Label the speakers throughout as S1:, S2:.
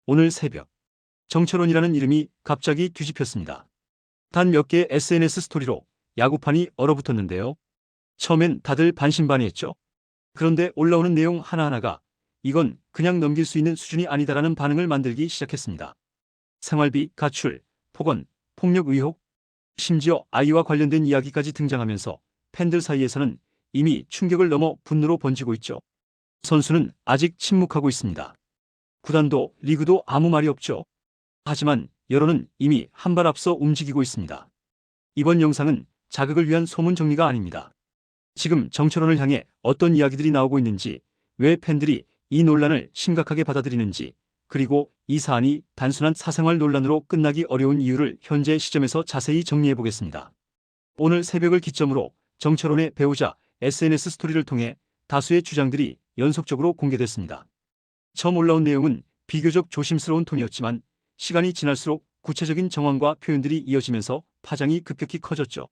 S1: 오늘 새벽 정철원이라는 이름이 갑자기 뒤집혔습니다. 단 몇 개의 SNS 스토리로 야구판이 얼어붙었는데요. 처음엔 다들 반신반의했죠. 그런데 올라오는 내용 하나하나가 이건 그냥 넘길 수 있는 수준이 아니다라는 반응을 만들기 시작했습니다. 생활비, 가출, 폭언, 폭력 의혹, 심지어 아이와 관련된 이야기까지 등장하면서 팬들 사이에서는 이미 충격을 넘어 분노로 번지고 있죠. 선수는 아직 침묵하고 있습니다. 구단도 리그도 아무 말이 없죠. 하지만 여론은 이미 한 발 앞서 움직이고 있습니다. 이번 영상은 자극을 위한 소문 정리가 아닙니다. 지금 정철원을 향해 어떤 이야기들이 나오고 있는지, 왜 팬들이 이 논란을 심각하게 받아들이는지, 그리고 이 사안이 단순한 사생활 논란으로 끝나기 어려운 이유를 현재 시점에서 자세히 정리해 보겠습니다. 오늘 새벽을 기점으로 정철원의 배우자 SNS 스토리를 통해 다수의 주장들이 연속적으로 공개됐습니다. 처음 올라온 내용은 비교적 조심스러운 톤이었지만 시간이 지날수록 구체적인 정황과 표현들이 이어지면서 파장이 급격히 커졌죠.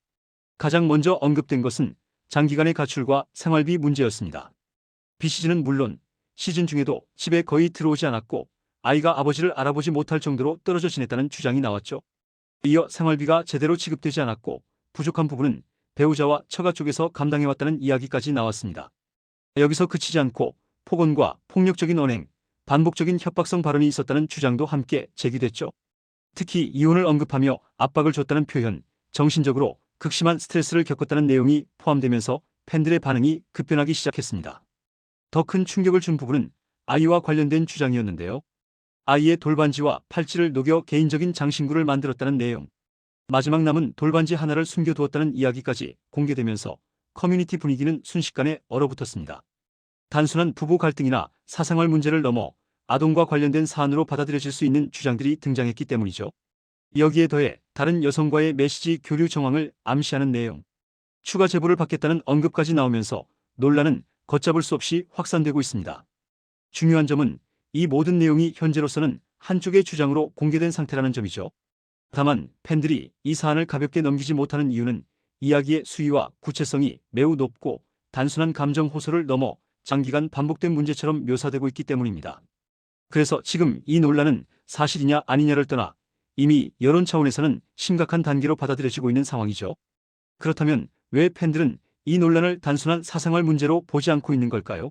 S1: 가장 먼저 언급된 것은 장기간의 가출과 생활비 문제였습니다. 비시즌은 물론 시즌 중에도 집에 거의 들어오지 않았고 아이가 아버지를 알아보지 못할 정도로 떨어져 지냈다는 주장이 나왔죠. 이어 생활비가 제대로 지급되지 않았고 부족한 부분은 배우자와 처가 쪽에서 감당해왔다는 이야기까지 나왔습니다. 여기서 그치지 않고 폭언과 폭력적인 언행, 반복적인 협박성 발언이 있었다는 주장도 함께 제기됐죠. 특히 이혼을 언급하며 압박을 줬다는 표현, 정신적으로 극심한 스트레스를 겪었다는 내용이 포함되면서 팬들의 반응이 급변하기 시작했습니다. 더 큰 충격을 준 부분은 아이와 관련된 주장이었는데요. 아이의 돌반지와 팔찌를 녹여 개인적인 장신구를 만들었다는 내용, 마지막 남은 돌반지 하나를 숨겨두었다는 이야기까지 공개되면서 커뮤니티 분위기는 순식간에 얼어붙었습니다. 단순한 부부 갈등이나 사생활 문제를 넘어 아동과 관련된 사안으로 받아들여질 수 있는 주장들이 등장했기 때문이죠. 여기에 더해 다른 여성과의 메시지 교류 정황을 암시하는 내용, 추가 제보를 받겠다는 언급까지 나오면서 논란은 걷잡을 수 없이 확산되고 있습니다. 중요한 점은 이 모든 내용이 현재로서는 한쪽의 주장으로 공개된 상태라는 점이죠. 다만 팬들이 이 사안을 가볍게 넘기지 못하는 이유는 이야기의 수위와 구체성이 매우 높고 단순한 감정 호소를 넘어 장기간 반복된 문제처럼 묘사되고 있기 때문입니다. 그래서 지금 이 논란은 사실이냐 아니냐를 떠나 이미 여론 차원에서는 심각한 단계로 받아들여지고 있는 상황이죠. 그렇다면 왜 팬들은 이 논란을 단순한 사생활 문제로 보지 않고 있는 걸까요?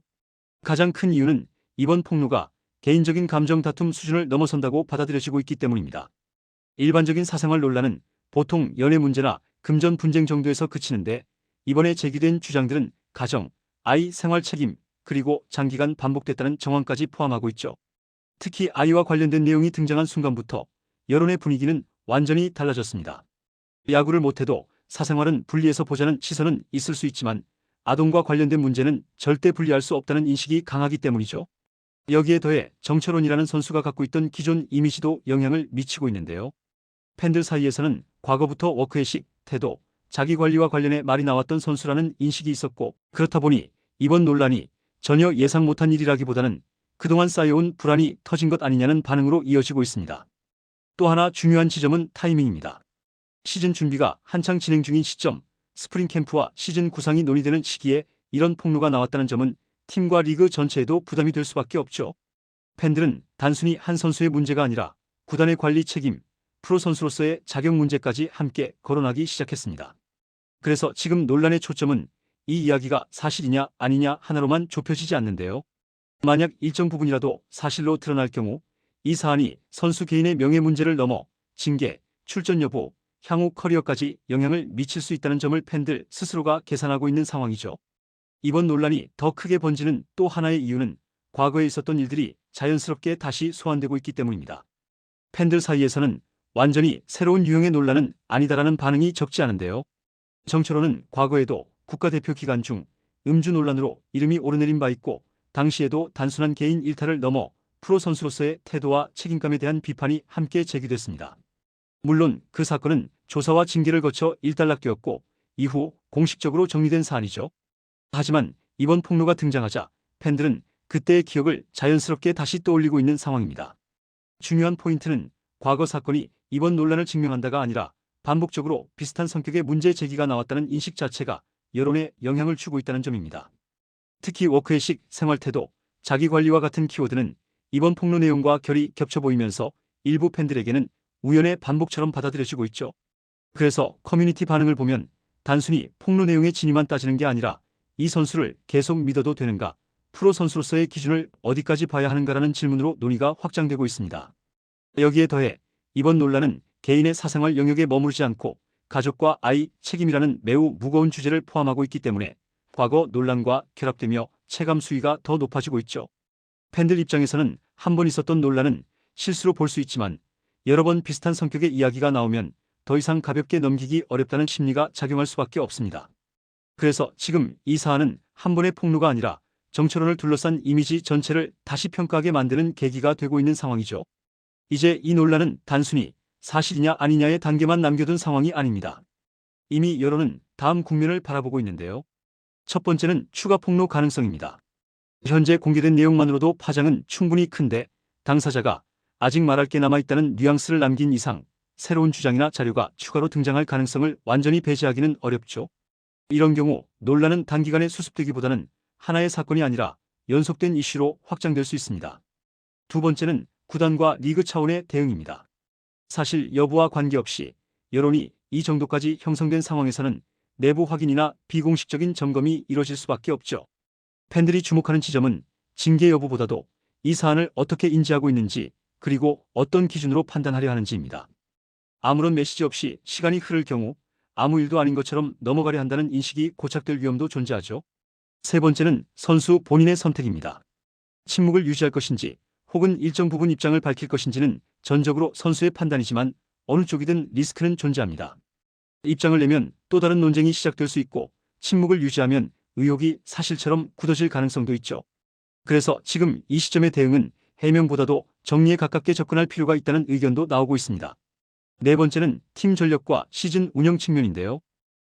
S1: 가장 큰 이유는 이번 폭로가 개인적인 감정 다툼 수준을 넘어선다고 받아들여지고 있기 때문입니다. 일반적인 사생활 논란은 보통 연애 문제나 금전 분쟁 정도에서 그치는데 이번에 제기된 주장들은 가정, 아이 생활 책임, 그리고 장기간 반복됐다는 정황까지 포함하고 있죠. 특히 아이와 관련된 내용이 등장한 순간부터 여론의 분위기는 완전히 달라졌습니다. 야구를 못해도 사생활은 분리해서 보자는 시선은 있을 수 있지만 아동과 관련된 문제는 절대 분리할 수 없다는 인식이 강하기 때문이죠. 여기에 더해 정철원이라는 선수가 갖고 있던 기존 이미지도 영향을 미치고 있는데요. 팬들 사이에서는 과거부터 워크의식, 태도, 자기관리와 관련해 말이 나왔던 선수라는 인식이 있었고 그렇다 보니 이번 논란이 전혀 예상 못한 일이라기보다는 그동안 쌓여온 불안이 터진 것 아니냐는 반응으로 이어지고 있습니다. 또 하나 중요한 지점은 타이밍입니다. 시즌 준비가 한창 진행 중인 시점, 스프링 캠프와 시즌 구상이 논의되는 시기에 이런 폭로가 나왔다는 점은 팀과 리그 전체에도 부담이 될 수밖에 없죠. 팬들은 단순히 한 선수의 문제가 아니라 구단의 관리 책임, 프로 선수로서의 자격 문제까지 함께 거론하기 시작했습니다. 그래서 지금 논란의 초점은 이 이야기가 사실이냐 아니냐 하나로만 좁혀지지 않는데요. 만약 일정 부분이라도 사실로 드러날 경우 이 사안이 선수 개인의 명예 문제를 넘어 징계, 출전 여부, 향후 커리어까지 영향을 미칠 수 있다는 점을 팬들 스스로가 계산하고 있는 상황이죠. 이번 논란이 더 크게 번지는 또 하나의 이유는 과거에 있었던 일들이 자연스럽게 다시 소환되고 있기 때문입니다. 팬들 사이에서는 완전히 새로운 유형의 논란은 아니다라는 반응이 적지 않은데요. 정철원은 과거에도 국가대표 기간 중 음주 논란으로 이름이 오르내린 바 있고 당시에도 단순한 개인 일탈을 넘어 프로 선수로서의 태도와 책임감에 대한 비판이 함께 제기됐습니다. 물론 그 사건은 조사와 징계를 거쳐 일단락되었고 이후 공식적으로 정리된 사안이죠. 하지만 이번 폭로가 등장하자 팬들은 그때의 기억을 자연스럽게 다시 떠올리고 있는 상황입니다. 중요한 포인트는 과거 사건이 이번 논란을 증명한다가 아니라 반복적으로 비슷한 성격의 문제 제기가 나왔다는 인식 자체가 여론에 영향을 주고 있다는 점입니다. 특히 워크의식, 생활태도, 자기관리와 같은 키워드는 이번 폭로 내용과 결이 겹쳐 보이면서 일부 팬들에게는 우연의 반복처럼 받아들여지고 있죠. 그래서 커뮤니티 반응을 보면 단순히 폭로 내용의 진위만 따지는 게 아니라 이 선수를 계속 믿어도 되는가, 프로 선수로서의 기준을 어디까지 봐야 하는가라는 질문으로 논의가 확장되고 있습니다. 여기에 더해 이번 논란은 개인의 사생활 영역에 머무르지 않고 가족과 아이 책임이라는 매우 무거운 주제를 포함하고 있기 때문에 과거 논란과 결합되며 체감 수위가 더 높아지고 있죠. 팬들 입장에서는 한 번 있었던 논란은 실수로 볼 수 있지만 여러 번 비슷한 성격의 이야기가 나오면 더 이상 가볍게 넘기기 어렵다는 심리가 작용할 수밖에 없습니다. 그래서 지금 이 사안은 한 번의 폭로가 아니라 정철원을 둘러싼 이미지 전체를 다시 평가하게 만드는 계기가 되고 있는 상황이죠. 이제 이 논란은 단순히 사실이냐 아니냐의 단계만 남겨둔 상황이 아닙니다. 이미 여론은 다음 국면을 바라보고 있는데요. 첫 번째는 추가 폭로 가능성입니다. 현재 공개된 내용만으로도 파장은 충분히 큰데 당사자가 아직 말할 게 남아있다는 뉘앙스를 남긴 이상 새로운 주장이나 자료가 추가로 등장할 가능성을 완전히 배제하기는 어렵죠. 이런 경우 논란은 단기간에 수습되기보다는 하나의 사건이 아니라 연속된 이슈로 확장될 수 있습니다. 두 번째는 구단과 리그 차원의 대응입니다. 사실 여부와 관계없이 여론이 이 정도까지 형성된 상황에서는 내부 확인이나 비공식적인 점검이 이뤄질 수밖에 없죠. 팬들이 주목하는 지점은 징계 여부보다도 이 사안을 어떻게 인지하고 있는지, 그리고 어떤 기준으로 판단하려 하는지입니다. 아무런 메시지 없이 시간이 흐를 경우 아무 일도 아닌 것처럼 넘어가려 한다는 인식이 고착될 위험도 존재하죠. 세 번째는 선수 본인의 선택입니다. 침묵을 유지할 것인지 혹은 일정 부분 입장을 밝힐 것인지는 전적으로 선수의 판단이지만 어느 쪽이든 리스크는 존재합니다. 입장을 내면 또 다른 논쟁이 시작될 수 있고 침묵을 유지하면 의혹이 사실처럼 굳어질 가능성도 있죠. 그래서 지금 이 시점의 대응은 해명보다도 정리에 가깝게 접근할 필요가 있다는 의견도 나오고 있습니다. 네 번째는 팀 전력과 시즌 운영 측면인데요.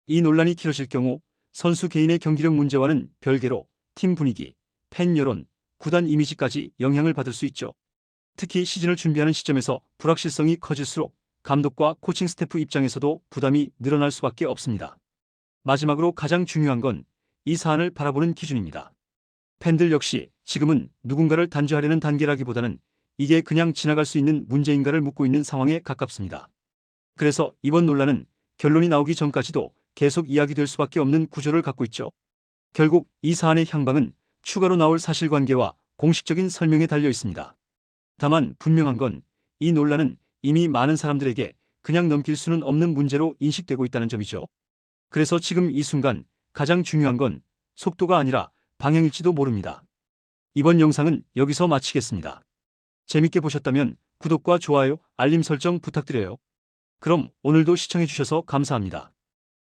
S1: 이 논란이 길어질 경우 선수 개인의 경기력 문제와는 별개로 팀 분위기, 팬 여론, 구단 이미지까지 영향을 받을 수 있죠. 특히 시즌을 준비하는 시점에서 불확실성이 커질수록 감독과 코칭 스태프 입장에서도 부담이 늘어날 수밖에 없습니다. 마지막으로 가장 중요한 건 이 사안을 바라보는 기준입니다. 팬들 역시 지금은 누군가를 단죄하려는 단계라기보다는 이게 그냥 지나갈 수 있는 문제인가를 묻고 있는 상황에 가깝습니다. 그래서 이번 논란은 결론이 나오기 전까지도 계속 이야기될 수밖에 없는 구조를 갖고 있죠. 결국 이 사안의 향방은 추가로 나올 사실관계와 공식적인 설명에 달려 있습니다. 다만 분명한 건 이 논란은 이미 많은 사람들에게 그냥 넘길 수는 없는 문제로 인식되고 있다는 점이죠. 그래서 지금 이 순간 가장 중요한 건 속도가 아니라 방향일지도 모릅니다. 이번 영상은 여기서 마치겠습니다. 재밌게 보셨다면 구독과 좋아요, 알림 설정 부탁드려요. 그럼 오늘도 시청해주셔서 감사합니다.